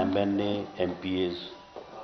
MNA MPAs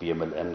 PMLN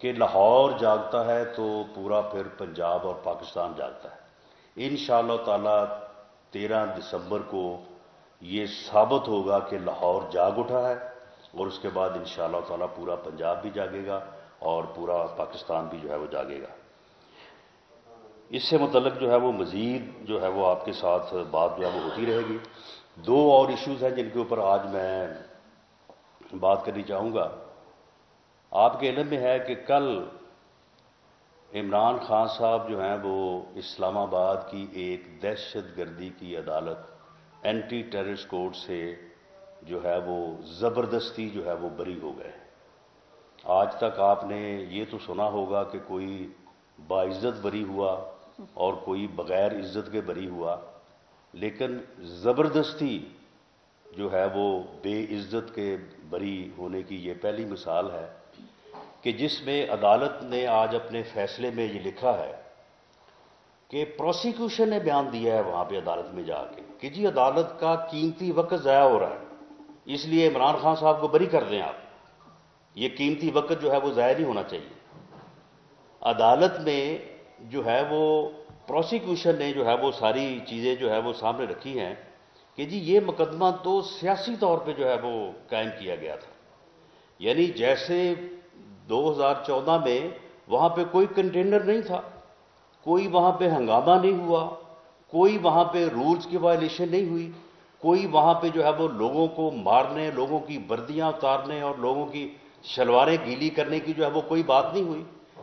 کہ لاہور جاگتا ہے تو پورا پھر پنجاب اور پاکستان جاگتا ہے۔ انشاءاللہ تعالی 13 دسمبر کو یہ ثابت ہوگا کہ لاہور جاگ اٹھا ہے، اور اس کے بعد انشاءاللہ تعالی پورا پنجاب بھی جاگے گا اور پورا پاکستان بھی جو ہے وہ جاگے گا۔ اس سے متعلق جو ہے وہ مزید جو ہے وہ آپ کے ساتھ بات جو ہے وہ ہوتی رہے گی۔ 2 اور ایشوز ہیں جن کے اوپر آج میں بات کرنی چاہوں گا۔ آپ کے علم میں ہے کہ کل عمران خان صاحب جو ہیں وہ اسلام آباد کی ایک دہشت گردی کی عدالت اینٹی ٹیررسٹ کورٹ سے جو ہے وہ زبردستی جو ہے وہ بری ہو گئے۔ آج تک آپ نے یہ تو سنا ہوگا کہ کوئی باعزت بری ہوا اور کوئی بغیر عزت کے بری ہوا، لیکن زبردستی جو ہے وہ بے عزت کے بری ہونے کی یہ پہلی مثال ہے کہ جس میں عدالت نے آج اپنے فیصلے میں یہ لکھا ہے کہ پروسیکیوشن نے بیان دیا ہے وہاں پہ عدالت میں جا کے کہ جی عدالت کا قیمتی وقت ضائع ہو رہا ہے، اس لیے عمران خان صاحب کو بری کر دیں آپ، یہ قیمتی وقت جو ہے وہ ضائع نہیں ہونا چاہیے۔ عدالت میں جو ہے وہ پروسیکیوشن نے جو ہے وہ ساری چیزیں جو ہے وہ سامنے رکھی ہیں کہ جی یہ مقدمہ تو سیاسی طور پہ جو ہے وہ قائم کیا گیا تھا، یعنی جیسے 2014 میں وہاں پہ کوئی کنٹینر نہیں تھا، کوئی وہاں پہ ہنگامہ نہیں ہوا، کوئی وہاں پہ رولز کی وائلیشن نہیں ہوئی، کوئی وہاں پہ جو ہے وہ لوگوں کو مارنے، لوگوں کی وردیاں اتارنے اور لوگوں کی شلواریں گیلی کرنے کی جو ہے وہ کوئی بات نہیں ہوئی۔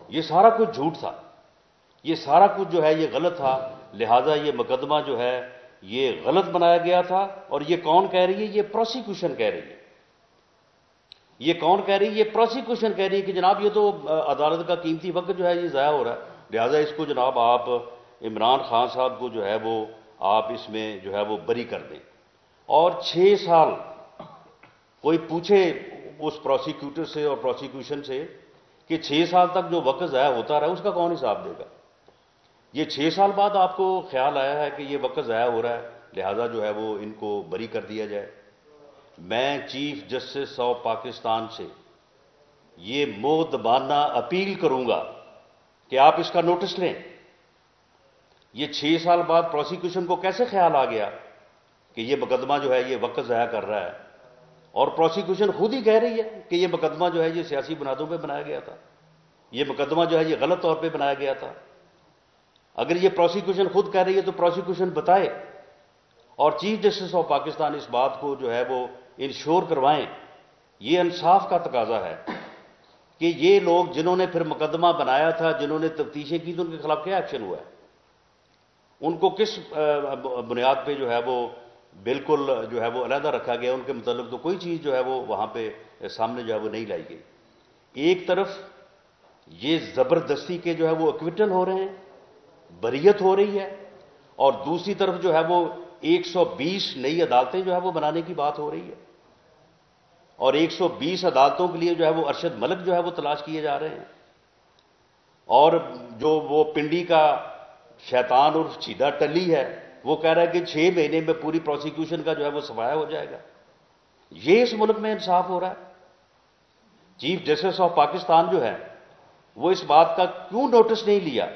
یہ سارا کچھ جھوٹ تھا، یہ سارا کچھ جو ہے یہ غلط تھا، لہذا یہ مقدمہ جو ہے یہ غلط بنایا گیا تھا۔ اور یہ کون کہہ رہی ہے؟ یہ پروسیکیوشن کہہ رہی ہے۔ یہ کون کہہ رہی ہے؟ یہ پروسیکیوشن کہہ رہی ہے کہ جناب یہ تو عدالت کا قیمتی وقت جو ہے یہ ضائع ہو رہا ہے، لہذا اس کو جناب آپ عمران خان صاحب کو جو ہے وہ آپ اس میں جو ہے وہ بری کر دیں۔ اور 6 سال کوئی پوچھے اس پروسیکیوٹر سے اور پروسیکیوشن سے کہ 6 سال تک جو وقت ضائع ہوتا رہا اس کا کون حساب دے گا؟ یہ 6 سال بعد آپ کو خیال آیا ہے کہ یہ وقت ضائع ہو رہا ہے، لہذا جو ہے وہ ان کو بری کر دیا جائے۔ میں چیف جسٹس آف پاکستان سے یہ مؤدبانہ اپیل کروں گا کہ آپ اس کا نوٹس لیں۔ یہ 6 سال بعد پروسیکیوشن کو کیسے خیال آ گیا کہ یہ مقدمہ جو ہے یہ وقت ضائع کر رہا ہے؟ اور پروسیکیوشن خود ہی کہہ رہی ہے کہ یہ مقدمہ جو ہے یہ سیاسی بنیادوں پہ بنایا گیا تھا، یہ مقدمہ جو ہے یہ غلط طور پہ بنایا گیا تھا۔ اگر یہ پروسیکیوشن خود کہہ رہی ہے تو پروسیکیوشن بتائے اور چیف جسٹس آف پاکستان اس بات کو جو ہے وہ انشور کروائیں۔ یہ انصاف کا تقاضا ہے کہ یہ لوگ جنہوں نے پھر مقدمہ بنایا تھا، جنہوں نے تفتیشیں کی، تو ان کے خلاف کیا ایکشن ہوا ہے؟ ان کو کس بنیاد پہ جو ہے وہ بالکل جو ہے وہ علیحدہ رکھا گیا؟ ان کے متعلق تو کوئی چیز جو ہے وہ وہاں پہ سامنے جو ہے وہ نہیں لائی گئی۔ ایک طرف یہ زبردستی کے جو ہے وہ ایکویٹل ہو رہے ہیں، بریت ہو رہی ہے، اور دوسری طرف جو ہے وہ 120 نئی عدالتیں جو ہے وہ بنانے کی بات ہو رہی ہے، اور 120 عدالتوں کے لیے جو ہے وہ ارشد ملک جو ہے وہ تلاش کیے جا رہے ہیں، اور جو وہ پنڈی کا شیطان اور چیدہ ٹلی ہے وہ کہہ رہا ہے کہ 6 مہینے میں پوری پروسیکیوشن کا جو ہے وہ صفایا ہو جائے گا۔ یہ اس ملک میں انصاف ہو رہا ہے؟ چیف جسٹس آف پاکستان جو ہے وہ اس بات کا کیوں نوٹس نہیں لیا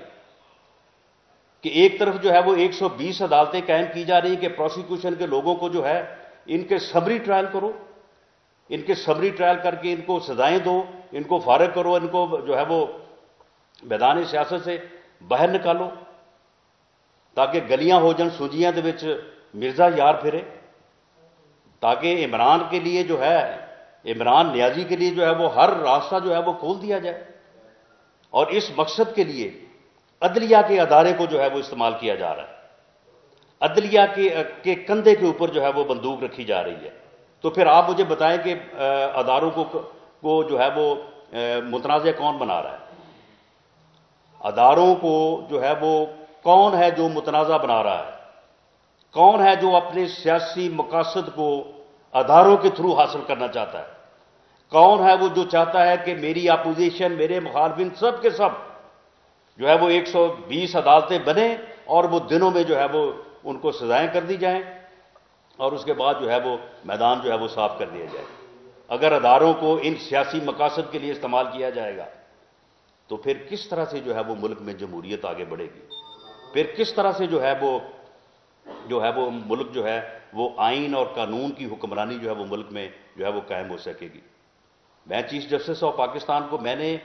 کہ ایک طرف جو ہے وہ 120 عدالتیں قائم کی جا رہی ہیں کہ پروسیکیوشن کے لوگوں کو جو ہے ان کے سمری ٹرائل کرو، ان کے سمری ٹرائل کر کے ان کو سزائیں دو، ان کو فارغ کرو، ان کو جو ہے وہ میدان سیاست سے باہر نکالو، تاکہ گلیاں ہو جن سوجیاں دے وچ مرزا یار پھرے، تاکہ عمران کے لیے جو ہے عمران نیازی کے لیے جو ہے وہ ہر راستہ جو ہے وہ کھول دیا جائے، اور اس مقصد کے لیے عدلیہ کے ادارے کو جو ہے وہ استعمال کیا جا رہا ہے، عدلیہ کے کندھے کے اوپر جو ہے وہ بندوق رکھی جا رہی ہے۔ تو پھر آپ مجھے بتائیں کہ اداروں کو جو ہے وہ متنازع کون بنا رہا ہے؟ اداروں کو جو ہے وہ کون ہے جو متنازع بنا رہا ہے؟ کون ہے جو اپنے سیاسی مقاصد کو اداروں کے تھرو حاصل کرنا چاہتا ہے؟ کون ہے وہ جو چاہتا ہے کہ میری اپوزیشن، میرے مخالفین سب کے سب جو ہے وہ 120 عدالتیں بنیں اور وہ دنوں میں جو ہے وہ ان کو سزائیں کر دی جائیں اور اس کے بعد جو ہے وہ میدان جو ہے وہ صاف کر دیا جائے؟ اگر اداروں کو ان سیاسی مقاصد کے لیے استعمال کیا جائے گا تو پھر کس طرح سے جو ہے وہ ملک میں جمہوریت آگے بڑھے گی؟ پھر کس طرح سے جو ہے وہ ملک جو ہے وہ آئین اور قانون کی حکمرانی جو ہے وہ ملک میں جو ہے وہ قائم ہو سکے گی؟ میں چیف جسٹس آف پاکستان کو میں نے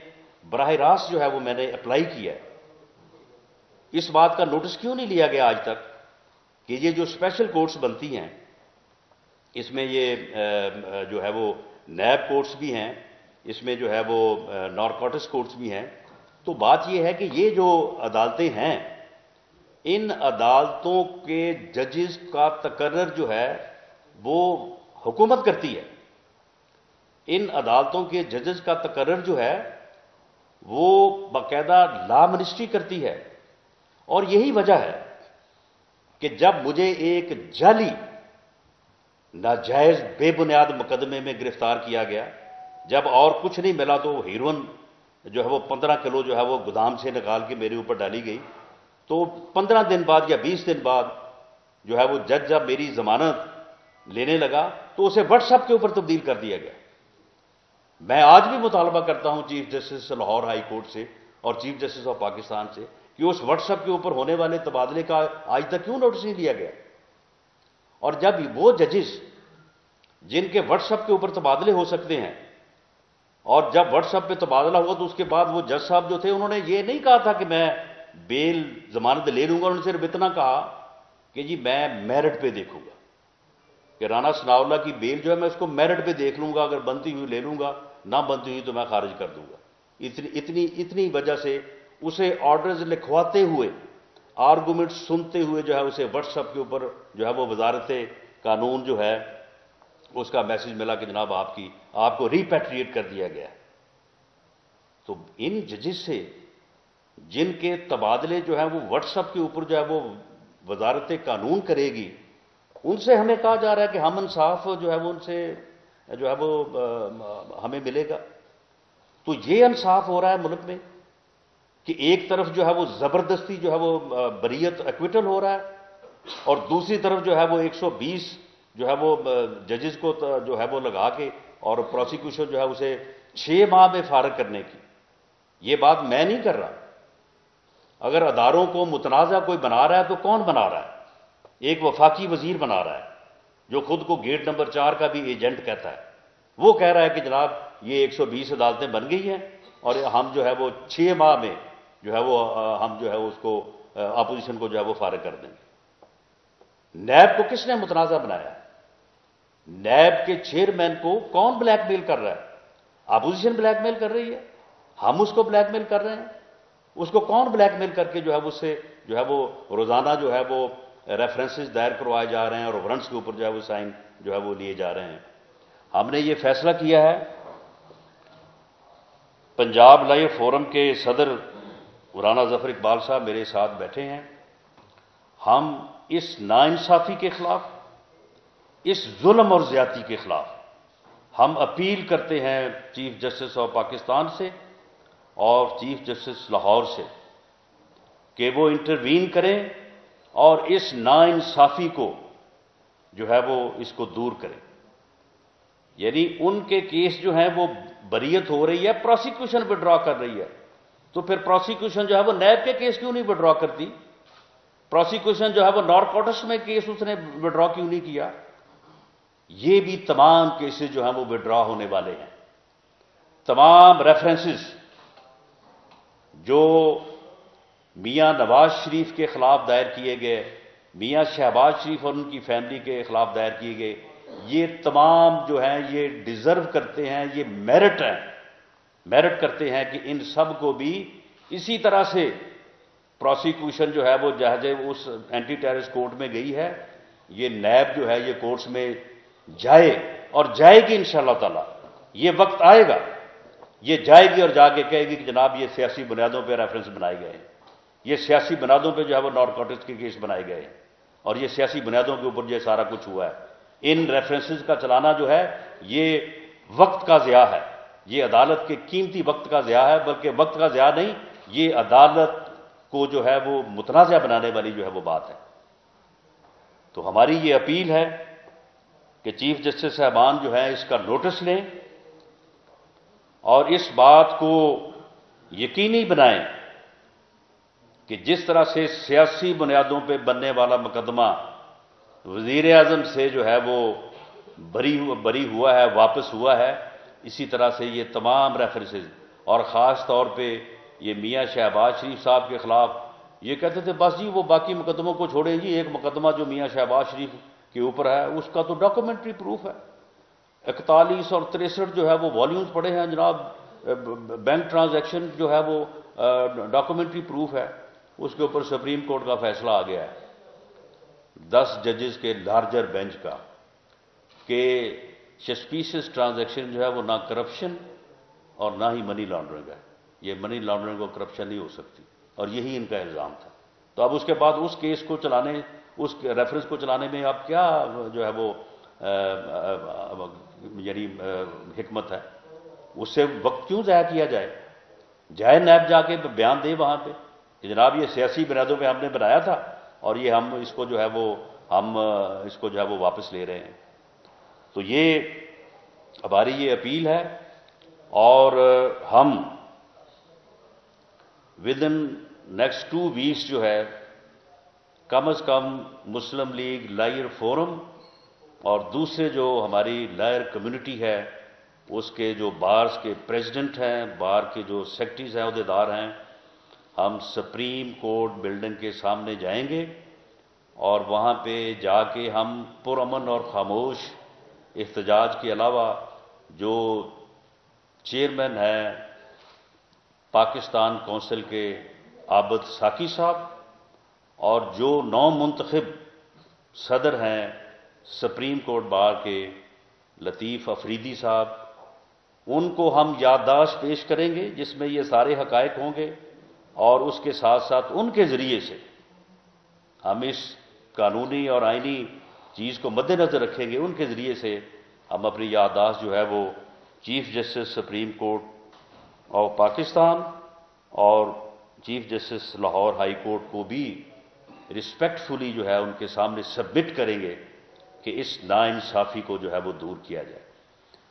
براہ راست جو ہے وہ میں نے اپلائی کیا ہے. اس بات کا نوٹس کیوں نہیں لیا گیا آج تک کہ یہ جو اسپیشل کورٹس بنتی ہیں اس میں یہ جو ہے وہ نیب کورٹس بھی ہیں، اس میں جو ہے وہ نارکوٹکس کورٹس بھی ہیں. تو بات یہ ہے کہ یہ جو عدالتیں ہیں ان عدالتوں کے ججز کا تقرر جو ہے وہ حکومت کرتی ہے. ان عدالتوں کے ججز کا تقرر جو ہے وہ باقاعدہ لا منسٹری کرتی ہے. اور یہی وجہ ہے کہ جب مجھے ایک جعلی ناجائز بے بنیاد مقدمے میں گرفتار کیا گیا، جب اور کچھ نہیں ملا تو ہیروئن جو ہے وہ 15 کلو جو ہے وہ گودام سے نکال کے میرے اوپر ڈالی گئی، تو 15 دن بعد یا 20 دن بعد جو ہے وہ جج جب میری ضمانت لینے لگا تو اسے واٹس ایپ کے اوپر تبدیل کر دیا گیا. میں آج بھی مطالبہ کرتا ہوں chief justice Lahore high court سے اور چیف جسٹس آف پاکستان سے کہ اس واٹس ایپ کے اوپر ہونے والے تبادلے کا آج تک کیوں نوٹس نہیں لیا گیا؟ اور جب وہ ججز جن کے واٹس ایپ کے اوپر تبادلے ہو سکتے ہیں، اور جب واٹس ایپ پہ تبادلہ ہوا تو اس کے بعد وہ جج صاحب جو تھے انہوں نے یہ نہیں کہا تھا کہ میں بیل ضمانت لے لوں گا، انہوں نے صرف اتنا کہا کہ جی میں میرٹ پہ دیکھوں گا کہ رانا ثناء اللہ کی بیل جو ہے میں اس کو میرٹ پہ دیکھ لوں گا، اگر بنتی ہوئی لے لوں گا، نہ بنتی ہوئی تو میں خارج کر دوں گا. اتنی وجہ سے اسے آرڈرز لکھواتے ہوئے، آرگومنٹ سنتے ہوئے جو ہے اسے واٹس ایپ کے اوپر جو ہے وہ وزارت قانون جو ہے اس کا میسج ملا کہ جناب آپ کو ریپیٹریٹ کر دیا گیا. تو ان ججز سے جن کے تبادلے جو ہیں وہ واٹس ایپ کے اوپر جو ہے وہ وزارت قانون کرے گی، ان سے ہمیں کہا جا رہا ہے کہ ہم انصاف جو ہے وہ ان سے جو ہے وہ ہمیں ملے گا. تو یہ انصاف ہو رہا ہے ملک میں کہ ایک طرف جو ہے وہ زبردستی جو ہے وہ بریت ایکویٹل ہو رہا ہے اور دوسری طرف جو ہے وہ 120 جو ہے وہ ججز کو جو ہے وہ لگا کے اور پروسیکیوشن جو ہے اسے 6 ماہ میں فارغ کرنے کی. یہ بات میں نہیں کر رہا. اگر اداروں کو متنازع کوئی بنا رہا ہے تو کون بنا رہا ہے؟ ایک وفاقی وزیر بنا رہا ہے جو خود کو گیٹ نمبر 4 کا بھی ایجنٹ کہتا ہے. وہ کہہ رہا ہے کہ جناب یہ 120 عدالتیں بن گئی ہیں اور ہم جو ہے وہ 6 ماہ میں جو ہے وہ ہم جو ہے اس کو اپوزیشن کو جو ہے وہ فارغ کر دیں گے. نیب کو کس نے متنازع بنایا؟ نیب کے چیئرمین کو کون بلیک میل کر رہا ہے؟ اپوزیشن بلیک میل کر رہی ہے، ہم اس کو بلیک میل کر رہے ہیں. اس کو کون بلیک میل کر کے جو ہے اس سے جو ہے وہ روزانہ جو ہے وہ ریفرنسز دائر کروائے جا رہے ہیں اور وارنٹس کے اوپر جو ہے وہ سائن جو ہے وہ لیے جا رہے ہیں. ہم نے یہ فیصلہ کیا ہے، پنجاب لائیو فورم کے صدر رانا ظفر اقبال صاحب میرے ساتھ بیٹھے ہیں. ہم اس ناانصافی کے خلاف، اس ظلم اور زیادتی کے خلاف ہم اپیل کرتے ہیں چیف جسٹس آف پاکستان سے اور چیف جسٹس لاہور سے کہ وہ انٹروین کریں اور اس ناانصافی کو جو ہے وہ اس کو دور کریں. یعنی ان کے کیس جو ہیں وہ بریت ہو رہی ہے، پروسیکیوشن وڈرا کر رہی ہے، تو پھر پروسیکیوشن جو ہے وہ نیب کے کیس کیوں نہیں وڈرا کرتی؟ پروسیکیوشن جو ہے وہ نارکوٹکس میں کیس اس نے وڈرا کیوں نہیں کیا؟ یہ بھی تمام کیسز جو ہیں وہ وڈرا ہونے والے ہیں. تمام ریفرنسز جو میاں نواز شریف کے خلاف دائر کیے گئے، میاں شہباز شریف اور ان کی فیملی کے خلاف دائر کیے گئے، یہ تمام جو ہیں یہ ڈیزرو کرتے ہیں، یہ میرٹ کرتے ہیں کہ ان سب کو بھی اسی طرح سے پروسیکیوشن جو ہے وہ جہاز اس اینٹی ٹیررسٹ کورٹ میں گئی ہے، یہ نیب جو ہے یہ کورٹس میں جائے اور جائے گی انشاءاللہ تعالی. یہ وقت آئے گا، یہ جائے گی اور جا کے کہے گی کہ جناب یہ سیاسی بنیادوں پہ ریفرنس بنائے گئے ہیں، یہ سیاسی بنیادوں پہ جو ہے وہ نارکوٹکس کے کیس بنائے گئے ہیں اور یہ سیاسی بنیادوں کے اوپر یہ سارا کچھ ہوا ہے. ان ریفرنسز کا چلانا جو ہے یہ وقت کا ضیاع ہے، یہ عدالت کے قیمتی وقت کا ضیاع ہے، بلکہ وقت کا ضیاع نہیں، یہ عدالت کو جو ہے وہ متنازع بنانے والی جو ہے وہ بات ہے. تو ہماری یہ اپیل ہے کہ چیف جسٹس صاحبان جو ہے اس کا نوٹس لیں اور اس بات کو یقینی بنائیں کہ جس طرح سے سیاسی بنیادوں پہ بننے والا مقدمہ وزیر اعظم سے جو ہے وہ بری ہوا ہے، واپس ہوا ہے، اسی طرح سے یہ تمام ریفرنسز، اور خاص طور پہ یہ میاں شہباز شریف صاحب کے خلاف یہ کہتے تھے بس جی وہ باقی مقدموں کو چھوڑیں جی، ایک مقدمہ جو میاں شہباز شریف کے اوپر ہے اس کا تو ڈاکومنٹری پروف ہے، 41 اور 63 جو ہے وہ والیومز پڑے ہیں جناب، بینک ٹرانزیکشن جو ہے وہ ڈاکومنٹری پروف ہے، اس کے اوپر سپریم کورٹ کا فیصلہ آ گیا ہے 10 ججز کے لارجر بینچ کا کہ سسپیشس ٹرانزیکشن جو ہے وہ نہ کرپشن اور نہ ہی منی لانڈرنگ ہے، یہ منی لانڈرنگ اور کرپشن نہیں ہو سکتی، اور یہی ان کا الزام تھا۔ تو اب اس کے بعد اس کیس کو چلانے، اس ریفرنس کو چلانے میں اب کیا جو ہے وہ یعنی حکمت ہے؟ اس سے وقت کیوں ضائع کیا جائے؟ جائے نیب جا کے بیان دے وہاں پہ کہ جناب یہ سیاسی بنیادوں پہ ہم نے بنایا تھا اور یہ ہم اس کو جو ہے وہ ہم اس کو جو ہے وہ واپس لے رہے ہیں۔ تو یہ ہماری یہ اپیل ہے، اور ہم ود ان نیکسٹ 2 ویکس جو ہے کم از کم مسلم لیگ لائر فورم اور دوسرے جو ہماری لائر کمیونٹی ہے اس کے جو بارز کے پریزیڈنٹ ہیں، بار کے جو سیکرٹریز ہیں، عہدیدار ہیں، ہم سپریم کورٹ بلڈنگ کے سامنے جائیں گے اور وہاں پہ جا کے ہم پرامن اور خاموش احتجاج کے علاوہ جو چیئرمین ہیں پاکستان کونسل کے عابد ساکی صاحب اور جو نو منتخب صدر ہیں سپریم کورٹ بار کے لطیف افریدی صاحب، ان کو ہم یادداشت پیش کریں گے جس میں یہ سارے حقائق ہوں گے، اور اس کے ساتھ ساتھ ان کے ذریعے سے ہم اس قانونی اور آئینی چیز کو مد نظر رکھیں گے، ان کے ذریعے سے ہم اپنی یادداشت جو ہے وہ chief justice supreme court of Pakistan اور chief justice Lahore high court کو بھی رسپیکٹفلی جو ہے ان کے سامنے سبمٹ کریں گے کہ اس ناانصافی کو جو ہے وہ دور کیا جائے،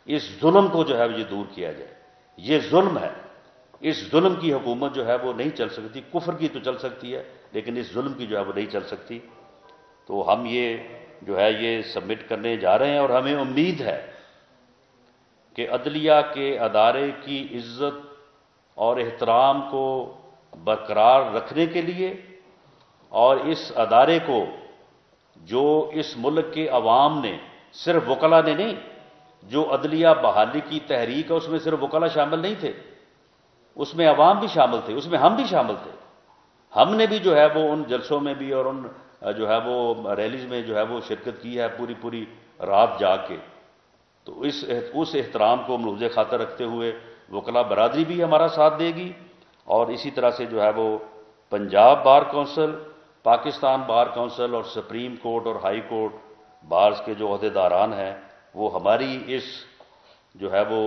اس ظلم کو جو ہے یہ دور کیا جائے۔ یہ ظلم ہے، اس ظلم کی حکومت جو ہے وہ نہیں چل سکتی، کفر کی تو چل سکتی ہے لیکن اس ظلم کی جو ہے وہ نہیں چل سکتی۔ تو ہم یہ جو ہے یہ سبمٹ کرنے جا رہے ہیں، اور ہمیں امید ہے کہ عدلیہ کے ادارے کی عزت اور احترام کو برقرار رکھنے کے لیے، اور اس ادارے کو جو اس ملک کے عوام نے، صرف وکلاء نے نہیں، جو عدلیہ بحالی کی تحریک ہے اس میں صرف وکلاء شامل نہیں تھے، اس میں عوام بھی شامل تھے، اس میں ہم بھی شامل تھے، ہم نے بھی جو ہے وہ ان جلسوں میں بھی اور ان جو ہے وہ ریلیز میں جو ہے وہ شرکت کی ہے پوری رات جاگ کے۔ تو اس احترام کو ملحوظ خاطر رکھتے ہوئے وکلاء برادری بھی ہمارا ساتھ دے گی، اور اسی طرح سے جو ہے وہ Punjab bar council, Pakistan bar council اور سپریم کورٹ اور ہائی کورٹ بارز کے جو عہدیداران ہیں وہ ہماری اس جو ہے وہ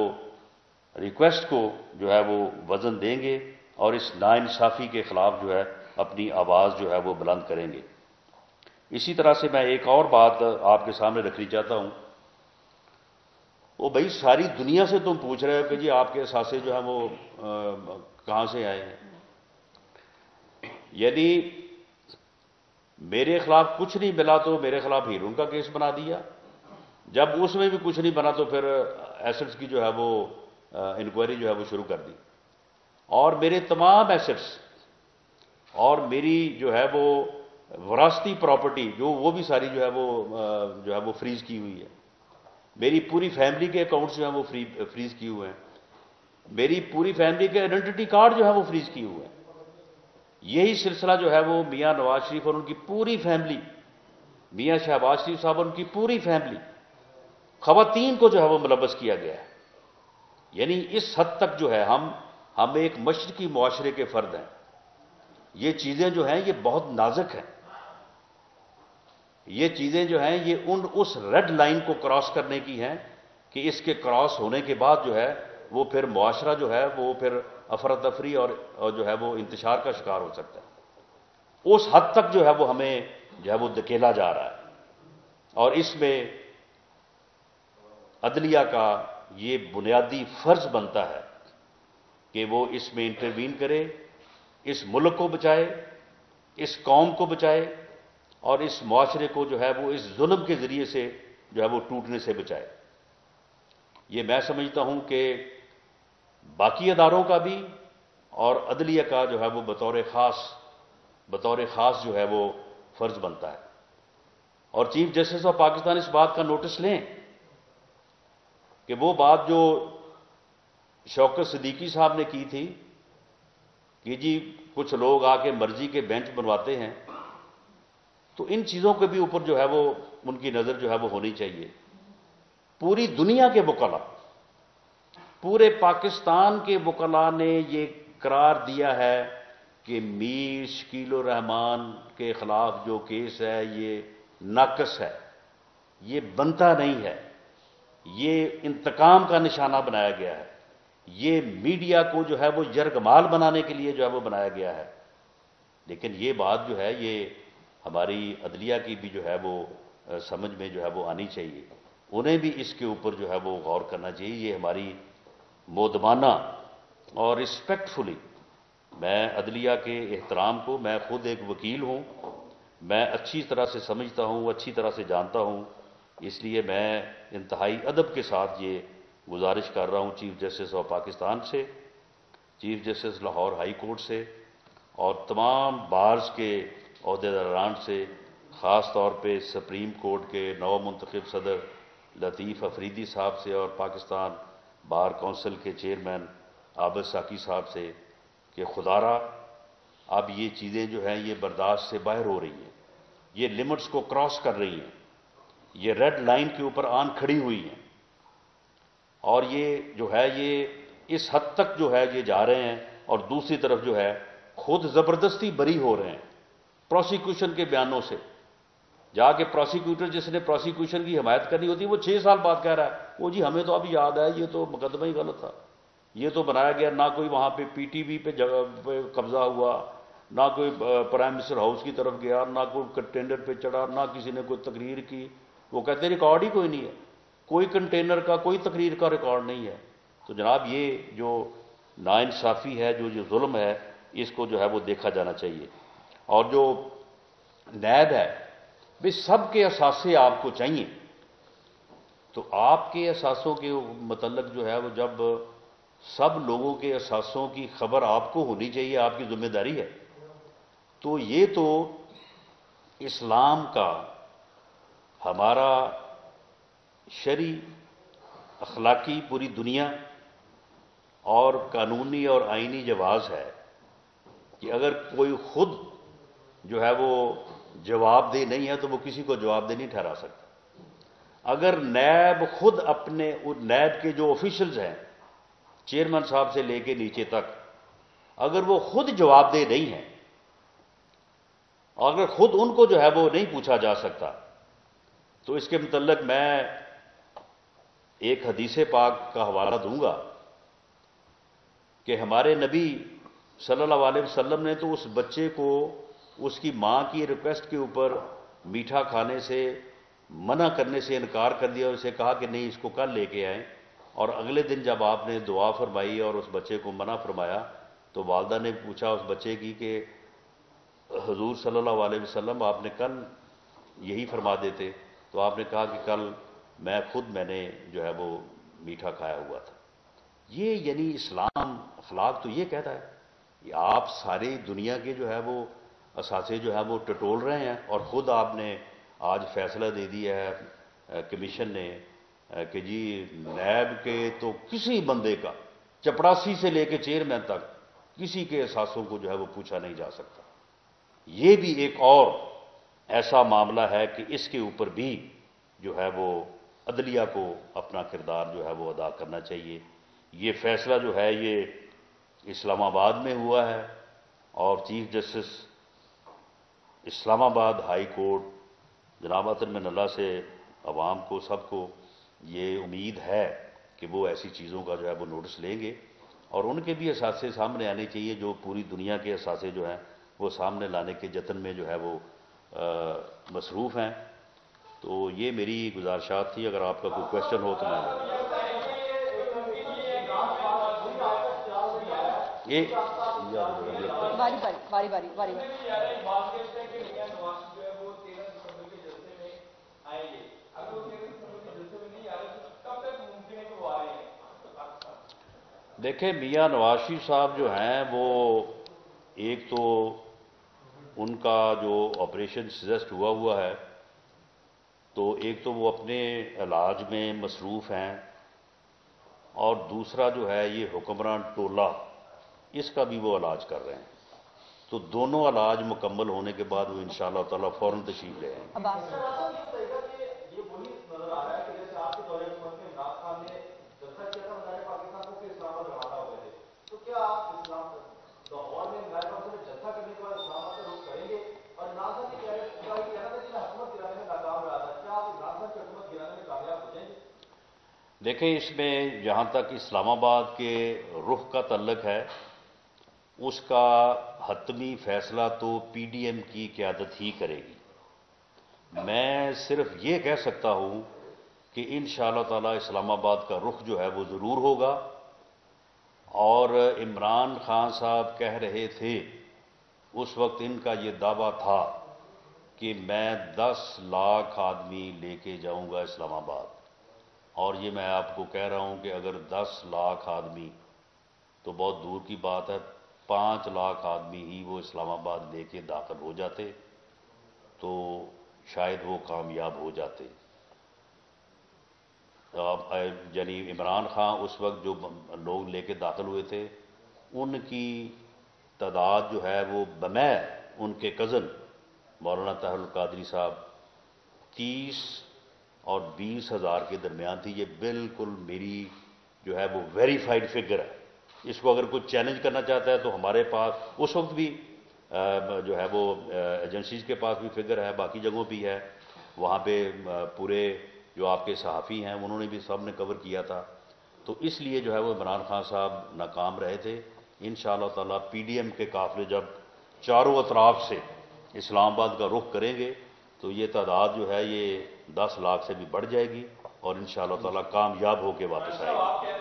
ریکویسٹ کو جو ہے وہ وزن دیں گے، اور اس ناانصافی کے خلاف جو ہے اپنی آواز جو ہے وہ بلند کریں گے۔ اسی طرح سے میں ایک اور بات آپ کے سامنے رکھنی چاہتا ہوں۔ وہ بھائی ساری دنیا سے تم پوچھ رہے ہو کہ جی آپ کے اثاثے جو ہیں وہ کہاں سے آئے ہیں، یعنی میرے خلاف کچھ نہیں ملا تو میرے خلاف ہیرون کا کیس بنا دیا، جب اس میں بھی کچھ نہیں بنا تو پھر ایسٹس کی جو ہے وہ انکوائری جو ہے وہ شروع کر دی، اور میرے تمام ایسٹس اور میری جو ہے وہ وراثتی پراپرٹی جو وہ بھی ساری جو ہے وہ فریز کی ہوئی ہے، میری پوری فیملی کے اکاؤنٹس جو ہیں وہ فریز کیے ہوئے ہیں، میری پوری فیملی کے آئیڈینٹی کارڈ جو ہے وہ فریز کیے ہوئے ہیں۔ یہی سلسلہ جو ہے وہ میاں نواز شریف اور ان کی پوری فیملی، میاں شہباز شریف صاحب اور ان کی پوری فیملی، خواتین کو جو ہے وہ ملوث کیا گیا ہے۔ یعنی اس حد تک جو ہے ہم ایک مشرقی معاشرے کے فرد ہیں، یہ چیزیں جو ہیں یہ بہت نازک ہیں، یہ چیزیں جو ہیں یہ اس ریڈ لائن کو کراس کرنے کی ہیں کہ اس کے کراس ہونے کے بعد جو ہے وہ پھر معاشرہ جو ہے وہ پھر افراتفری اور جو ہے وہ انتشار کا شکار ہو سکتا ہے۔ اس حد تک جو ہے وہ ہمیں جو ہے وہ دھکیلا جا رہا ہے، اور اس میں عدلیہ کا یہ بنیادی فرض بنتا ہے کہ کہ وہ اس میں انٹروین کرے، اس ملک کو بچائے، اس قوم کو بچائے اور اس معاشرے کو جو ہے وہ اس ظلم کے ذریعے سے جو ہے وہ ٹوٹنے سے بچائے۔ یہ میں سمجھتا ہوں کہ باقی اداروں کا بھی اور عدلیہ کا جو ہے وہ بطور خاص جو ہے وہ فرض بنتا ہے۔ اور چیف جسٹس آف پاکستان اس بات کا نوٹس لیں کہ وہ بات جو شوکت صدیقی صاحب نے کی تھی کہ جی کچھ لوگ آ کے مرضی کے بینچ بنواتے ہیں، تو ان چیزوں کے بھی اوپر جو ہے وہ ان کی نظر جو ہے وہ ہونی چاہیے۔ پوری دنیا کے وکلاء، پورے پاکستان کے وکلاء نے یہ قرار دیا ہے کہ میر شکیل الرحمان کے خلاف جو کیس ہے یہ ناقص ہے، یہ بنتا نہیں ہے، یہ انتقام کا نشانہ بنایا گیا ہے، یہ میڈیا کو جو ہے وہ یرغمال بنانے کے لیے جو ہے وہ بنایا گیا ہے۔ لیکن یہ بات جو ہے یہ ہماری عدلیہ کی بھی جو ہے وہ سمجھ میں جو ہے وہ آنی چاہیے، انہیں بھی اس کے اوپر جو ہے وہ غور کرنا چاہیے۔ یہ ہماری مؤدبانہ اور رسپیکٹفلی، میں عدلیہ کے احترام کو، میں خود ایک وکیل ہوں، میں اچھی طرح سے سمجھتا ہوں، اچھی طرح سے جانتا ہوں، اس لیے میں انتہائی ادب کے ساتھ یہ گزارش کر رہا ہوں چیف جسٹس آف پاکستان سے، chief justice Lahore high court سے اور تمام بارز کے عہدیداران سے، خاص طور پہ سپریم کورٹ کے نو منتخب صدر لطیف افریدی صاحب سے اور پاکستان بار کونسل کے چیئرمین عابد ساقی صاحب سے کہ خدارا اب یہ چیزیں جو ہیں یہ برداشت سے باہر ہو رہی ہیں، یہ لمٹس کو کراس کر رہی ہیں، یہ ریڈ لائن کے اوپر آن کھڑی ہوئی ہیں، اور یہ جو ہے یہ اس حد تک جو ہے یہ جا رہے ہیں، اور دوسری طرف جو ہے خود زبردستی بری ہو رہے ہیں پروسیکیوشن کے بیانوں سے۔ جا کے پروسیکیوٹر جس نے پروسیکیوشن کی حمایت کرنی ہوتی ہے وہ 6 سال بعد کہہ رہا ہے وہ جی ہمیں تو اب یاد ہے یہ تو مقدمہ ہی غلط تھا، یہ تو بنایا گیا، نہ کوئی وہاں پہ پی ٹی وی پہ قبضہ ہوا، نہ کوئی پرائم منسٹر ہاؤس کی طرف گیا، نہ کوئی کنٹینر پہ چڑھا، نہ کسی نے کوئی تقریر کی، وہ کہتے ہیں ریکارڈ ہی کوئی نہیں ہے، کوئی کنٹینر کا کوئی تقریر کا ریکارڈ نہیں ہے۔ تو جناب یہ جو ناانصافی ہے، جو ظلم ہے، اس کو جو ہے وہ دیکھا جانا چاہیے۔ اور جو نیب ہے بھی سب کے اثاثے آپ کو چاہیے، تو آپ کے اثاثوں کے متعلق جو ہے وہ جب سب لوگوں کے اثاثوں کی خبر آپ کو ہونی چاہیے، آپ کی ذمہ داری ہے، تو یہ تو اسلام کا ہمارا شرعی اخلاقی پوری دنیا اور قانونی اور آئینی جواز ہے کہ اگر کوئی خود جو ہے وہ جواب دہ نہیں ہے تو وہ کسی کو جواب دہ نہیں ٹھہرا سکتا۔ اگر نیب خود اپنے نیب کے جو آفیشلز ہیں چیئرمین صاحب سے لے کے نیچے تک، اگر وہ خود جواب دہ نہیں ہیں، اگر خود ان کو جو ہے وہ نہیں پوچھا جا سکتا، تو اس کے متعلق میں ایک حدیث پاک کا حوالہ دوں گا کہ ہمارے نبی صلی اللہ علیہ وسلم نے تو اس بچے کو اس کی ماں کی ریکویسٹ کے اوپر میٹھا کھانے سے منع کرنے سے انکار کر دیا، اسے کہا کہ نہیں اس کو کل لے کے آئیں، اور اگلے دن جب آپ نے دعا فرمائی اور اس بچے کو منع فرمایا تو والدہ نے پوچھا اس بچے کی کہ حضور صلی اللہ علیہ وسلم آپ نے کل یہی فرما دیتے، تو آپ نے کہا کہ کل میں نے جو ہے وہ میٹھا کھایا ہوا تھا۔ یہ یعنی اسلام اخلاق تو یہ کہتا ہے کہ آپ ساری دنیا کے جو ہے وہ اثاثے جو ہے وہ ٹٹول رہے ہیں، اور خود آپ نے آج فیصلہ دے دیا ہے کمیشن نے کہ جی نیب کے تو کسی بندے کا چپڑاسی سے لے کے چیئرمین تک کسی کے اثاثوں کو جو ہے وہ پوچھا نہیں جا سکتا۔ یہ بھی ایک اور ایسا معاملہ ہے کہ اس کے اوپر بھی جو ہے وہ عدلیہ کو اپنا کردار جو ہے وہ ادا کرنا چاہیے۔ یہ فیصلہ جو ہے یہ اسلام آباد میں ہوا ہے، اور چیف جسٹس اسلام آباد ہائی کورٹ جناب عطر من اللہ سے عوام کو سب کو یہ امید ہے کہ وہ ایسی چیزوں کا جو ہے وہ نوٹس لیں گے، اور ان کے بھی اثاثے سامنے آنے چاہیے جو پوری دنیا کے اثاثے جو ہیں وہ سامنے لانے کے جتن میں جو ہے وہ مصروف ہیں۔ تو یہ میری گزارشات تھی، اگر آپ کا کوئی کوشچن ہو تو میں یہ باری باری باری باری باری دیکھیں میاں نواز شریف صاحب جو ہیں وہ ایک تو ان کا جو آپریشن سجسٹ ہوا ہے تو ایک تو وہ اپنے علاج میں مصروف ہیں اور دوسرا جو ہے یہ حکمران ٹولہ اس کا بھی وہ علاج کر رہے ہیں. تو دونوں علاج مکمل ہونے کے بعد وہ انشاءاللہ تعالیٰ فوراً تشریف لے آئیں گے. دیکھیں اس میں جہاں تک اسلام آباد کے رخ کا تعلق ہے اس کا حتمی فیصلہ تو پی ڈی ایم کی قیادت ہی کرے گی. میں صرف یہ کہہ سکتا ہوں کہ انشاءاللہ تعالی اسلام آباد کا رخ جو ہے وہ ضرور ہوگا. اور عمران خان صاحب کہہ رہے تھے اس وقت ان کا یہ دعویٰ تھا کہ میں 10 لاکھ آدمی لے کے جاؤں گا اسلام آباد. اور یہ میں آپ کو کہہ رہا ہوں کہ اگر 10 لاکھ آدمی تو بہت دور کی بات ہے 5 لاکھ آدمی ہی وہ اسلام آباد لے کے داخل ہو جاتے تو شاید وہ کامیاب ہو جاتے. یعنی عمران خان اس وقت جو لوگ لے کے داخل ہوئے تھے ان کی تعداد جو ہے وہ بمع ان کے کزن مولانا طاہر القادری صاحب 30 اور 20 ہزار کے درمیان تھی. یہ بالکل میری جو ہے وہ ویریفائڈ فگر ہے. اس کو اگر کوئی چیلنج کرنا چاہتا ہے تو ہمارے پاس اس وقت بھی جو ہے وہ ایجنسیز کے پاس بھی فگر ہے, باقی جگہوں بھی ہے. وہاں پہ پورے جو آپ کے صحافی ہیں انہوں نے بھی سب نے کور کیا تھا. تو اس لیے جو ہے وہ عمران خان صاحب ناکام رہے تھے. انشاءاللہ تعالیٰ پی ڈی ایم کے قافلے جب چاروں اطراف سے اسلام آباد کا رخ کریں گے تو یہ تعداد جو ہے یہ 10 لاکھ سے بھی بڑھ جائے گی اور انشاءاللہ تعالیٰ کامیاب ہو کے واپس آئے گی.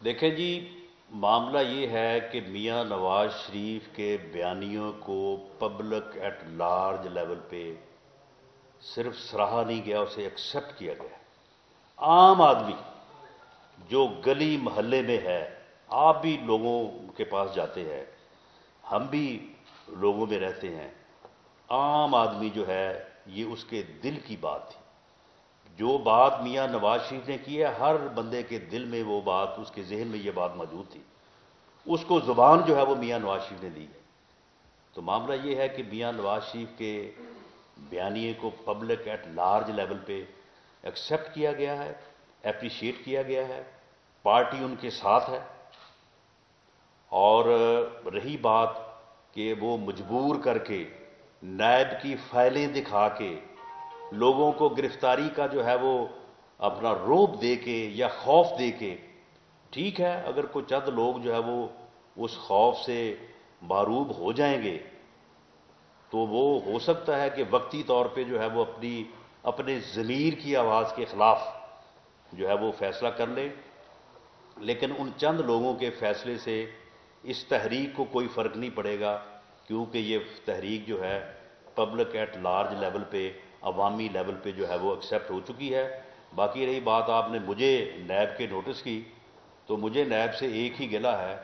دیکھیں جی معاملہ یہ ہے کہ میاں نواز شریف کے بیانیوں کو پبلک ایٹ لارج لیول پہ صرف سراہا نہیں گیا, اسے ایکسیپٹ کیا گیا. عام آدمی جو گلی محلے میں ہے, آپ بھی لوگوں کے پاس جاتے ہیں, ہم بھی لوگوں میں رہتے ہیں, عام آدمی جو ہے یہ اس کے دل کی بات تھی. جو بات میاں نواز شریف نے کی ہے ہر بندے کے دل میں وہ بات, اس کے ذہن میں یہ بات موجود تھی. اس کو زبان جو ہے وہ میاں نواز شریف نے دی ہے. تو معاملہ یہ ہے کہ میاں نواز شریف کے بیانیے کو پبلک ایٹ لارج لیول پہ ایکسیپٹ کیا گیا ہے, اپریشیٹ کیا گیا ہے, پارٹی ان کے ساتھ ہے. اور رہی بات کہ وہ مجبور کر کے نیب کی فائلیں دکھا کے لوگوں کو گرفتاری کا جو ہے وہ اپنا روب دے کے یا خوف دے کے, ٹھیک ہے اگر کوئی چند لوگ جو ہے وہ اس خوف سے معروب ہو جائیں گے تو وہ ہو سکتا ہے کہ وقتی طور پہ جو ہے وہ اپنے ضمیر کی آواز کے خلاف جو ہے وہ فیصلہ کر لیں. لیکن ان چند لوگوں کے فیصلے سے اس تحریک کو کوئی فرق نہیں پڑے گا کیونکہ یہ تحریک جو ہے پبلک ایٹ لارج لیول پہ عوامی لیول پہ جو ہے وہ ایکسیپٹ ہو چکی ہے. باقی رہی بات آپ نے مجھے نیب کے نوٹس کی, تو مجھے نیب سے ایک ہی گلہ ہے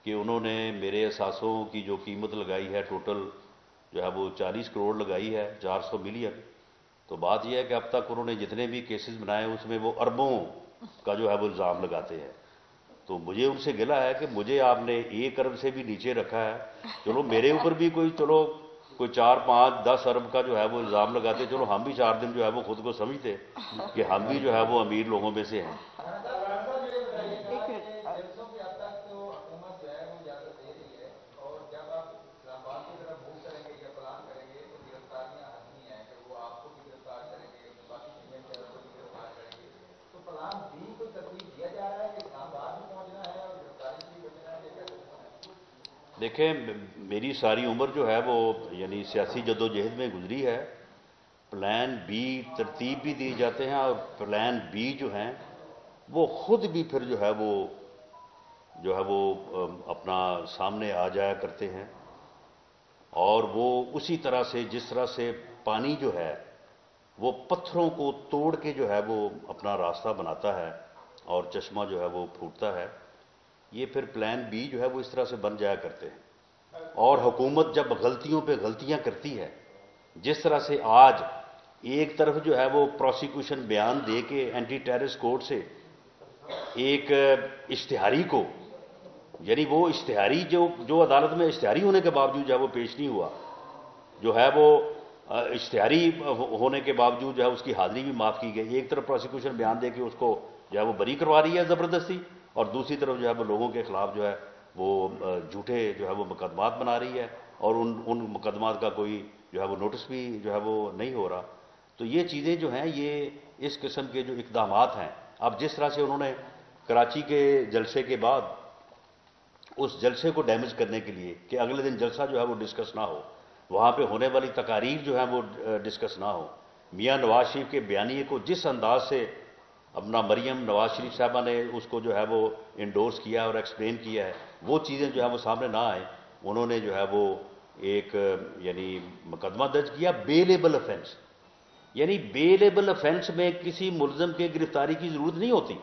کہ انہوں نے میرے اثاثوں کی جو قیمت لگائی ہے ٹوٹل جو ہے وہ 40 کروڑ لگائی ہے, 400 ملین. تو بات یہ ہے کہ اب تک انہوں نے جتنے بھی کیسز بنائے اس میں وہ اربوں کا جو ہے وہ الزام لگاتے ہیں. تو مجھے ان سے گلہ ہے کہ مجھے آپ نے 1 ارب سے بھی نیچے رکھا ہے, چلو میرے اوپر بھی کوئی 4 5 10 ارب کا جو ہے وہ الزام لگاتے, چلو ہم بھی 4 دن جو ہے وہ خود کو سمجھتے کہ ہم بھی جو ہے وہ امیر لوگوں میں سے ہیں. دیکھیں میری ساری عمر جو ہے وہ یعنی سیاسی جدوجہد میں گزری ہے. پلان بی ترتیب بھی دیے جاتے ہیں اور پلان بی جو ہیں وہ خود بھی پھر جو ہے وہ اپنا سامنے آ جایا کرتے ہیں. اور وہ اسی طرح سے جس طرح سے پانی جو ہے وہ پتھروں کو توڑ کے جو ہے وہ اپنا راستہ بناتا ہے اور چشمہ جو ہے وہ پھوٹتا ہے، یہ پھر پلان بی جو ہے وہ اس طرح سے بن جایا کرتے ہیں. اور حکومت جب غلطیوں پہ غلطیاں کرتی ہے، جس طرح سے آج ایک طرف جو ہے وہ پروسیکیوشن بیان دے کے اینٹی ٹیررسٹ کورٹ سے ایک اشتہاری کو، یعنی وہ اشتہاری جو عدالت میں اشتہاری ہونے کے باوجود جو ہے وہ پیش نہیں ہوا، جو ہے وہ اشتہاری ہونے کے باوجود جو ہے اس کی حاضری بھی معاف کی گئی. ایک طرف پروسیکیوشن بیان دے کے اس کو جو ہے وہ بری کروا رہی ہے زبردستی، اور دوسری طرف جو ہے وہ لوگوں کے خلاف جو ہے وہ جھوٹے جو ہے وہ مقدمات بنا رہی ہے، اور ان مقدمات کا کوئی جو ہے وہ نوٹس بھی جو ہے وہ نہیں ہو رہا. تو یہ چیزیں جو ہیں یہ اس قسم کے جو اقدامات ہیں، اب جس طرح سے انہوں نے کراچی کے جلسے کے بعد اس جلسے کو ڈیمیج کرنے کے لیے کہ اگلے دن جلسہ جو ہے وہ ڈسکس نہ ہو، وہاں پہ ہونے والی تقاریر جو ہے وہ ڈسکس نہ ہو، میاں نواز شریف کے بیانیے کو جس انداز سے اپنا مریم نواز شریف صاحبہ نے اس کو جو ہے وہ انڈورس کیا اور ایکسپلین کیا ہے، وہ چیزیں جو ہے وہ سامنے نہ آئیں. انہوں نے جو ہے وہ ایک یعنی مقدمہ درج کیا بے لیبل افینس. یعنی بے لیبل افینس میں کسی ملزم کے گرفتاری کی ضرورت نہیں ہوتی،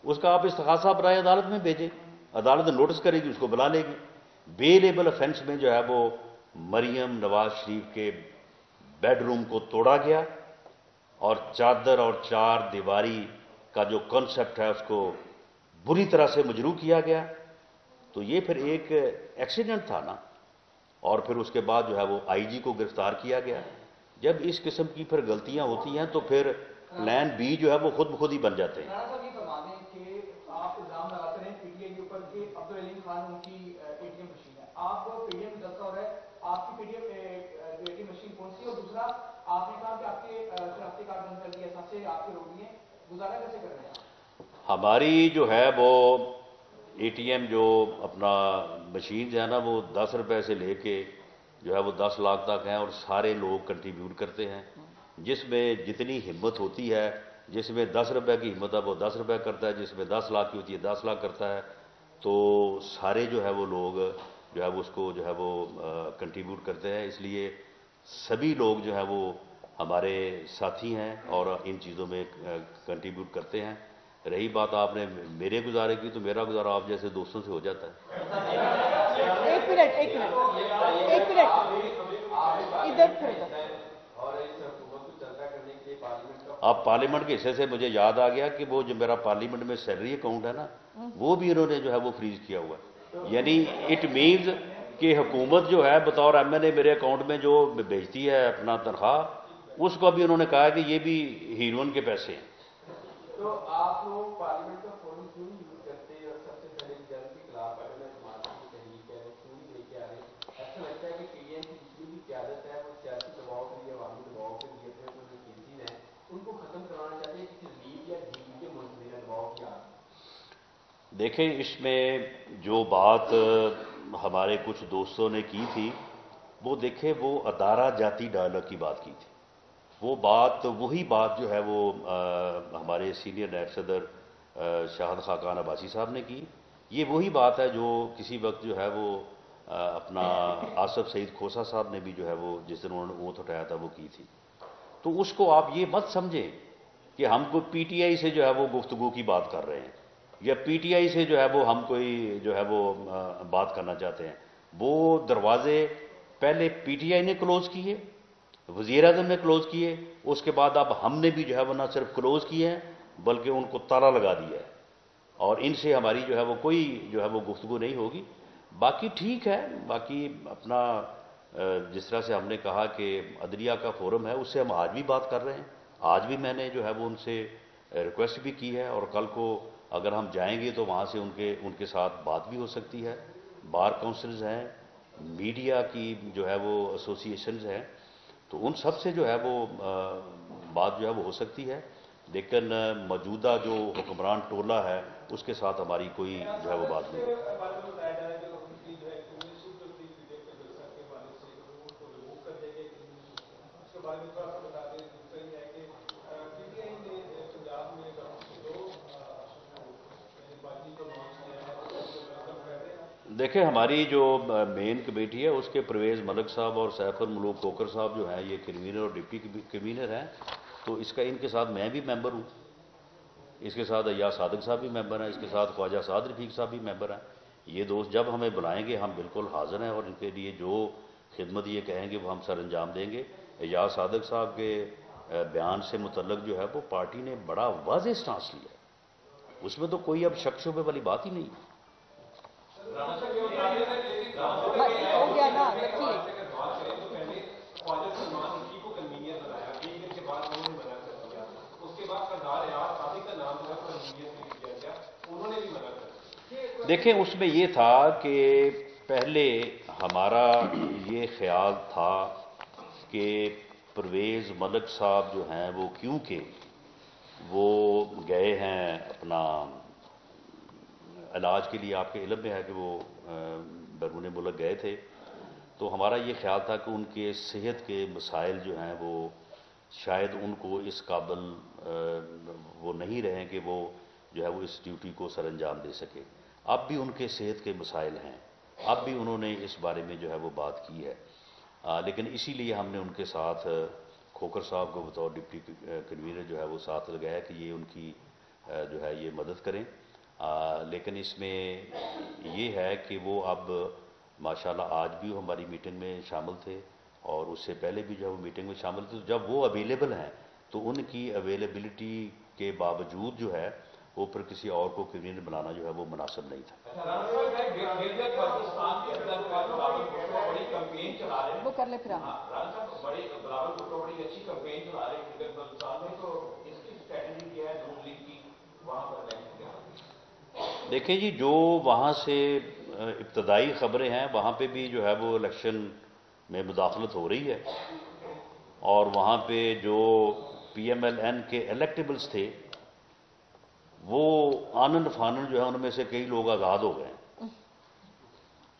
اس کا آپ استغاثہ برائے عدالت میں بھیجیں، عدالت نوٹس کرے گی، اس کو بلا لے گی. بے لیبل افینس میں جو ہے وہ مریم نواز شریف کے بیڈ روم کو توڑا گیا اور چادر اور چار دیواری کا جو کنسپٹ ہے اس کو بری طرح سے مجروح کیا گیا. تو یہ پھر ایک ایکسیڈنٹ تھا نا. اور پھر اس کے بعد جو ہے وہ آئی جی کو گرفتار کیا گیا. جب اس قسم کی پھر غلطیاں ہوتی ہیں تو پھر پلان بی جو ہے وہ خود بخود ہی بن جاتے ہیں. آپ الزام لگاتے ہیں پی ٹی آئی کے اوپر کہ عبدالعلیم خان ان کی اے ٹی ایم مشین ہے، آپ پی ٹی ایم میں جلسہ ہو رہا ہے، آپ کی P T M A T M machine کون سی ہے؟ اور دوسرا آپ نے کہا کہ آپ کے شناختی کارڈ بند کر دیا، سب سے آپ کے روک دیے، گزارا کیسے کر رہے ہیں؟ ہماری جو ہے وہ اے ٹی ایم جو اپنا مشین جو ہے نا وہ 10 روپے سے لے کے جو ہے وہ 10 لاکھ تک ہیں، اور سارے لوگ کنٹریبیوٹ کرتے ہیں. جس میں جتنی ہمت ہوتی ہے، جس میں 10 روپے کی ہمت ہے وہ 10 روپے کرتا ہے، جس میں 10 لاکھ کی ہوتی ہے 10 لاکھ کرتا ہے. تو سارے جو ہے وہ لوگ جو ہے وہ اس کو جو ہے وہ کنٹریبیوٹ کرتے ہیں. اس لیے سبھی لوگ جو ہے وہ ہمارے ساتھی ہیں اور ان چیزوں میں کنٹریبیوٹ کرتے ہیں. رہی بات آپ نے میرے گزارے کی، تو میرا گزارا آپ جیسے دوستوں سے ہو جاتا ہے. ایک منٹ ادھر اب پارلیمنٹ کے حصے سے مجھے یاد آ گیا کہ وہ جو میرا پارلیمنٹ میں سیلری اکاؤنٹ ہے نا، وہ بھی انہوں نے جو ہے وہ فریز کیا ہوا ہے. یعنی اٹ مینز کہ حکومت جو ہے بطور ایم این اے میرے اکاؤنٹ میں جو بھیجتی ہے اپنا تنخواہ، اس کو بھی انہوں نے کہا کہ یہ بھی ہیروئن کے پیسے ہیں. تو آپ لوگ پارلیمنٹ کا فورم کیوں نہیں یوز کرتے؟ اور سب سے پہلے جنگ کے خلاف اگر میں سماج کی تحریک ہے وہ کیوں نہیں لے کے آ رہے؟ ایسا لگتا ہے کہ پی ڈی ایم کی جتنی بھی قیادت ہے وہ سیاسی دباؤ کے لیے، عوامی دباؤ کے لیے اپنے جو کیسز ہیں ان کو ختم کروانا چاہتے ہیں کسی لیگ یا ڈی پی کے منتظر دباؤ کی آڑ. دیکھیں اس میں جو بات ہمارے کچھ دوستوں نے کی تھی، وہ دیکھیں وہ ادارہ جاتی ڈائلاگ کی بات کی تھی. وہ بات وہی بات جو ہے وہ ہمارے سینئر نیب صدر شاہد خاقان عباسی صاحب نے کی. یہ وہی بات ہے جو کسی وقت جو ہے وہ اپنا آصف سعید کھوسا صاحب نے بھی جو ہے وہ جس دن انہوں نے اونٹ اٹھایا تھا وہ کی تھی. تو اس کو آپ یہ مت سمجھیں کہ ہم کو پی ٹی آئی سے جو ہے وہ گفتگو کی بات کر رہے ہیں، یا پی ٹی آئی سے جو ہے وہ ہم کوئی جو ہے وہ بات کرنا چاہتے ہیں. وہ دروازے پہلے پی ٹی آئی نے کلوز کیے، وزیر اعظم نے کلوز کیے، اس کے بعد اب ہم نے بھی جو ہے وہ نہ صرف کلوز کیے ہیں بلکہ ان کو تالا لگا دیا ہے. اور ان سے ہماری جو ہے وہ کوئی جو ہے وہ گفتگو نہیں ہوگی. باقی ٹھیک ہے، باقی اپنا جس طرح سے ہم نے کہا کہ عدلیہ کا فورم ہے، اس سے ہم آج بھی بات کر رہے ہیں. آج بھی میں نے جو ہے وہ ان سے ریکویسٹ بھی کی ہے، اور کل کو اگر ہم جائیں گے تو وہاں سے ان کے ساتھ بات بھی ہو سکتی ہے. بار کونسلز ہیں، میڈیا کی جو ہے وہ ایسوسی ایشنز ہیں، تو ان سب سے جو ہے وہ بات جو ہے وہ ہو سکتی ہے. لیکن موجودہ جو حکمران ٹولہ ہے اس کے ساتھ ہماری کوئی جو ہے وہ بات نہیں. بارے میں تھوڑا سا بتا دیں. دوسرا یہ ہے کہ پی ٹی آئی نے پنجاب میں دو پارٹی کو لانچ کیا ہے تو اس کو ویلکم کر رہے ہیں. دیکھیں ہماری جو مین کمیٹی ہے اس کے پرویز ملک صاحب اور سیف الملوک کوکر صاحب جو ہیں یہ کنوینر اور ڈپٹی کنوینر ہیں. تو اس کا ان کے ساتھ میں بھی ممبر ہوں, اس کے ساتھ ایاز صادق صاحب بھی ممبر ہیں, اس کے ساتھ خواجہ سعد رفیق صاحب بھی ممبر ہیں. یہ دوست جب ہمیں بلائیں گے ہم بالکل حاضر ہیں اور ان کے لیے جو خدمت یہ کہیں گے وہ ہم سر انجام دیں گے. ایاز صادق صاحب کے بیان سے متعلق جو ہے وہ پارٹی نے بڑا واضح سٹانس لیا, اس میں تو کوئی اب شک شبے والی بات ہی نہیں. ہو گیا نا, رکھیے. خواجہ سلمان رشید کو کنوینئر بنایا, ایک دن کے بعد انہوں نے منع کر دیا. اس کے بعد سردار ایاز صادق کا نام جو ہے کنوینئر کے لیے دیا گیا, انہوں نے بھی منع کر دیا. دیکھیں اس میں یہ تھا کہ پہلے ہمارا یہ خیال تھا کہ پرویز ملک صاحب جو ہیں وہ کیونکہ وہ گئے ہیں اپنا علاج کے لیے, آپ کے علم میں ہے کہ وہ بیرون ملک گئے تھے, تو ہمارا یہ خیال تھا کہ ان کے صحت کے مسائل جو ہیں وہ شاید ان کو اس قابل وہ نہیں رہیں کہ وہ جو ہے وہ اس ڈیوٹی کو سر انجام دے سکے. اب بھی ان کے صحت کے مسائل ہیں, اب بھی انہوں نے اس بارے میں جو ہے وہ بات کی ہے, لیکن اسی لیے ہم نے ان کے ساتھ کھوکر صاحب کو بطور ڈپٹی کنوینر جو ہے وہ ساتھ لگایا کہ یہ ان کی جو ہے یہ مدد کریں. لیکن اس میں یہ ہے کہ وہ اب ماشاءاللہ آج بھی وہ ہماری میٹنگ میں شامل تھے اور اس سے پہلے بھی جو ہے وہ میٹنگ میں شامل تھے. تو جب وہ اویلیبل ہیں تو ان کی اویلیبلٹی کے باوجود جو ہے وہ پھر کسی اور کو کنوینر بنانا جو ہے وہ مناسب نہیں تھا. وہ کر لے پھر دیکھیں جی جو وہاں سے ابتدائی خبریں ہیں وہاں پہ بھی جو ہے وہ الیکشن میں مداخلت ہو رہی ہے, اور وہاں پہ جو پی ایم ایل این کے الیکٹیبلز تھے وہ آنن فانن جو ہے ان میں سے کئی لوگ آزاد ہو گئے ہیں.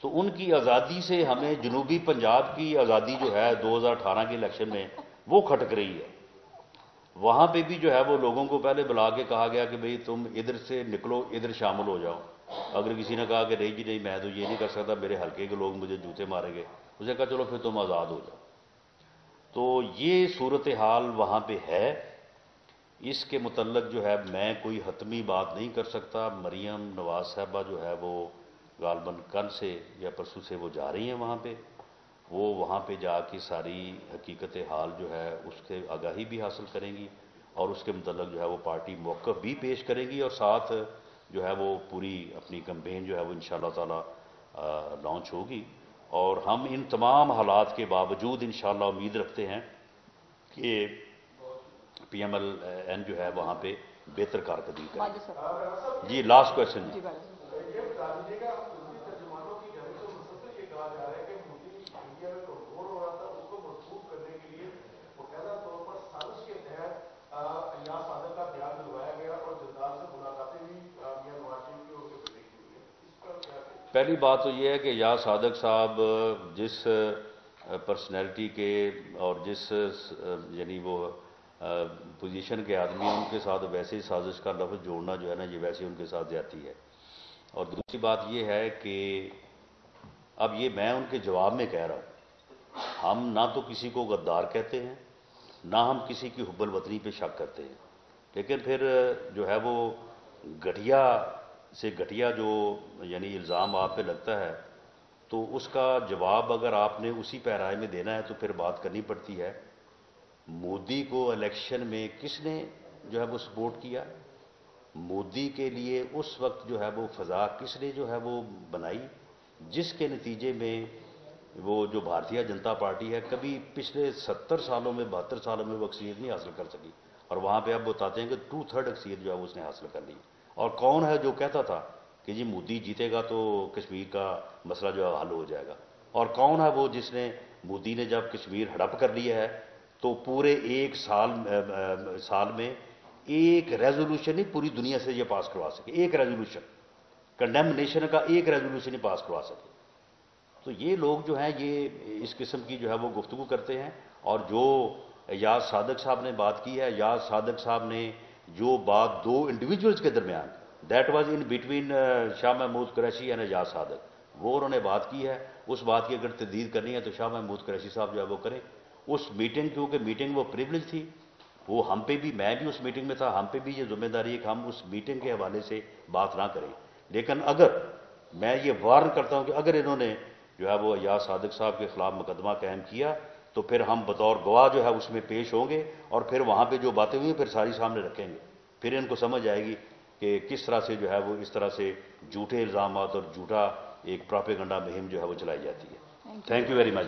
تو ان کی آزادی سے ہمیں جنوبی پنجاب کی آزادی جو ہے 2018 کے الیکشن میں وہ کھٹک رہی ہے. وہاں پہ بھی جو ہے وہ لوگوں کو پہلے بلا کے کہا گیا کہ بھئی تم ادھر سے نکلو, ادھر شامل ہو جاؤ. اگر کسی نے کہا کہ نہیں جی نہیں میں تو یہ نہیں کر سکتا, میرے حلقے کے لوگ مجھے جوتے ماریں گے, اس نے کہا چلو پھر تم آزاد ہو جاؤ. تو یہ صورتحال وہاں پہ ہے. اس کے متعلق جو ہے میں کوئی حتمی بات نہیں کر سکتا. مریم نواز صاحبہ جو ہے وہ غالباً کل سے یا پرسوں سے وہ جا رہی ہیں وہاں پہ, وہ وہاں پہ جا کے ساری حقیقت حال جو ہے اس کے آگاہی بھی حاصل کریں گی اور اس کے متعلق جو ہے وہ پارٹی موقف بھی پیش کرے گی, اور ساتھ جو ہے وہ پوری اپنی کمپین جو ہے وہ انشاءاللہ تعالی لانچ ہوگی. اور ہم ان تمام حالات کے باوجود انشاءاللہ امید رکھتے ہیں کہ پی ایم ایل این جو ہے وہاں پہ بہتر کارکردگی کرے. جی لاسٹ کوشچن. پہلی بات تو یہ ہے کہ ایاز صادق صاحب جس پرسنالٹی کے اور جس یعنی وہ پوزیشن کے آدمی ہیں ان کے ساتھ ویسے ہی سازش کا لفظ جوڑنا جو ہے نا یہ ویسے ان کے ساتھ زیادتی ہے. اور دوسری بات یہ ہے کہ اب یہ میں ان کے جواب میں کہہ رہا ہوں, ہم نہ تو کسی کو غدار کہتے ہیں نہ ہم کسی کی حب الوطنی پہ شک کرتے ہیں, لیکن پھر جو ہے وہ گھٹیا سے گھٹیا جو یعنی الزام آپ پہ لگتا ہے تو اس کا جواب اگر آپ نے اسی پیرائے میں دینا ہے تو پھر بات کرنی پڑتی ہے. مودی کو الیکشن میں کس نے جو ہے وہ سپورٹ کیا, مودی کے لیے اس وقت جو ہے وہ فضا کس نے جو ہے وہ بنائی, جس کے نتیجے میں وہ جو بھارتیہ جنتا پارٹی ہے کبھی پچھلے 70 سالوں میں 72 سالوں میں وہ اکثریت نہیں حاصل کر سکی, اور وہاں پہ اب بتاتے ہیں کہ 2/3 اکثریت جو ہے اس نے حاصل کر لی. اور کون ہے جو کہتا تھا کہ جی مودی جیتے گا تو کشمیر کا مسئلہ جو ہے حل ہو جائے گا, اور کون ہے وہ جس نے مودی نے جب کشمیر ہڑپ کر لیا ہے تو پورے ایک سال میں ایک ریزولوشن ہی پوری دنیا سے یہ پاس کروا سکے, ایک ریزولوشن کنڈیمنیشن کا ایک ریزولوشن ہی پاس کروا سکے. تو یہ لوگ جو ہیں یہ اس قسم کی جو ہے وہ گفتگو کرتے ہیں, اور جو ایاز صادق صاحب نے بات کی ہے. ایاز صادق صاحب نے جو بات دو انڈیویجولز کے درمیان that was in between Shah Mahmood Qureshi and Ayaz Sadiq, وہ انہوں نے بات کی ہے. اس بات کی اگر تردید کرنی ہے تو شاہ محمود قریشی صاحب جو ہے وہ کریں. اس میٹنگ, کیونکہ میٹنگ وہ پریولیج تھی, وہ ہم پہ بھی, میں بھی اس میٹنگ میں تھا, ہم پہ بھی یہ ذمہ داری ہے کہ ہم اس میٹنگ کے حوالے سے بات نہ کریں. لیکن اگر میں یہ وارن کرتا ہوں کہ اگر انہوں نے جو ہے وہ ایاز صادق صاحب کے خلاف مقدمہ قائم کیا تو پھر ہم بطور گواہ جو ہے اس میں پیش ہوں گے, اور پھر وہاں پہ جو باتیں ہوئی پھر ساری سامنے رکھیں گے. پھر ان کو سمجھ آئے گی کہ کس طرح سے جو ہے وہ اس طرح سے جھوٹے الزامات اور جھوٹا ایک پراپیگنڈا مہم جو ہے وہ چلائی جاتی ہے. Thank you very much.